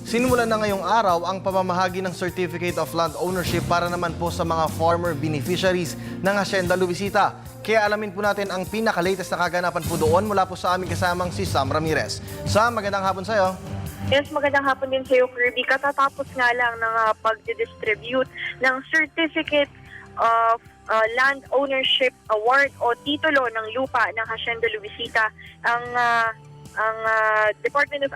Sinimulan na ngayong araw ang pamamahagi ng Certificate of Land Ownership para naman po sa mga farmer beneficiaries ng Hacienda Luisita. Kaya alamin po natin ang pinaka-latest na kaganapan po doon mula po sa aming kasamang si Sam Ramirez. Sam, magandang hapon sa'yo. Yes, magandang hapon din sa iyo, Kirby. Katatapos nga lang ng pag-distribute ng Certificate of Land Ownership Award o titulo ng lupa ng Hacienda Luisita, ang Department of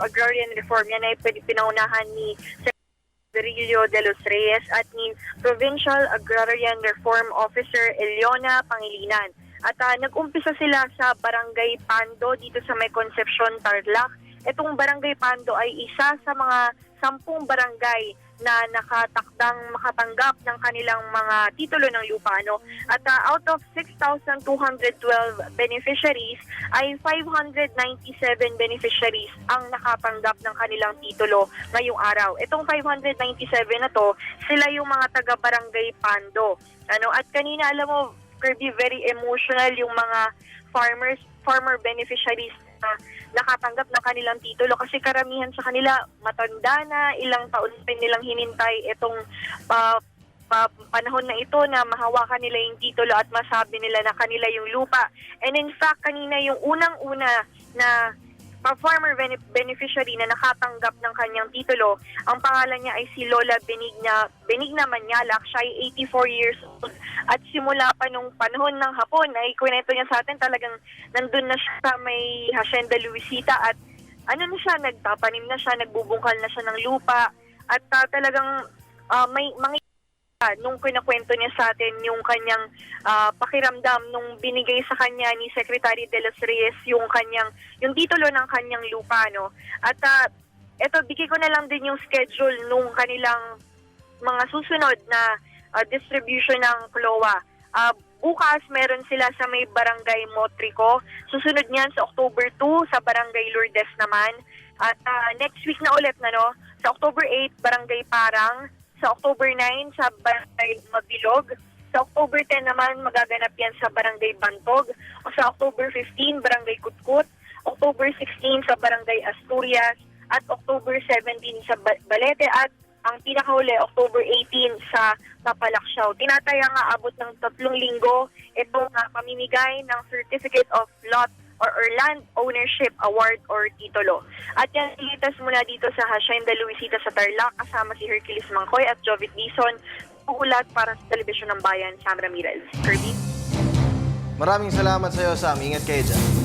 Agrarian Reform, yan ay pinaunahan ni Secretary de los Reyes at ni Provincial Agrarian Reform Officer Eliona Pangilinan. At nag-umpisa sila sa Barangay Pando dito sa May Concepcion, Tarlac. Itong Barangay Pando ay isa sa mga 10 barangay na nakatakdang makatanggap ng kanilang mga titulo ng lupa. At out of 6,212 beneficiaries ay 597 beneficiaries ang nakatanggap ng kanilang titulo ngayong araw. Itong 597 na to, sila yung mga taga-Barangay Pando. At kanina, alam mo, Kirby, very emotional yung mga farmer beneficiaries na nakatanggap ng kanilang titulo kasi karamihan sa kanila matanda na, ilang taon pa nilang hinintay itong panahon na ito na mahawakan nila yung titulo at masabi nila na kanila yung lupa. And in fact, kanina yung unang-una na farmer beneficiary na nakatanggap ng kanyang titulo, ang pangalan niya ay si Lola Benigna Manyalak. Siya ay 84 years old. At simula pa nung panahon ng hapon ay kwento niya sa atin, talagang nandun na siya sa may Hacienda Luisita at nagtapanim na siya, nagbubungkal na siya ng lupa at talagang may mga nung kinakwento niya sa atin yung kanyang pakiramdam nung binigay sa kanya ni Secretary de los Reyes yung titulo ng kanyang lupa. At eto, bigay ko na lang din yung schedule nung kanilang mga susunod na distribution ng CLOA. Bukas meron sila sa may Barangay Motrico. Susunod niyan sa October 2 sa Barangay Lourdes naman. At next week na ulit sa October 8 Barangay Parang, sa October 9 sa Barangay Mabilog, sa October 10 naman magaganap yan sa Barangay Bantog, o sa October 15 Barangay Kutkut, October 16 sa Barangay Asturias, at October 17 sa Balete, at ang pinakahuli October 18 sa Mapalaksyaw. Tinataya nga abot ng 3 linggo itong pamimigay ng Certificate of Lot or Land Ownership Award or titulo. At yan, ilitas muna dito sa Hacienda Luisita sa Tarlac kasama si Hercules Mangkoy at Jovit Dizon. Uulat para sa Telebisyon ng Bayan, Sam Ramirez. Kirby? Maraming salamat sa iyo, Sam. Ingat kayo dyan.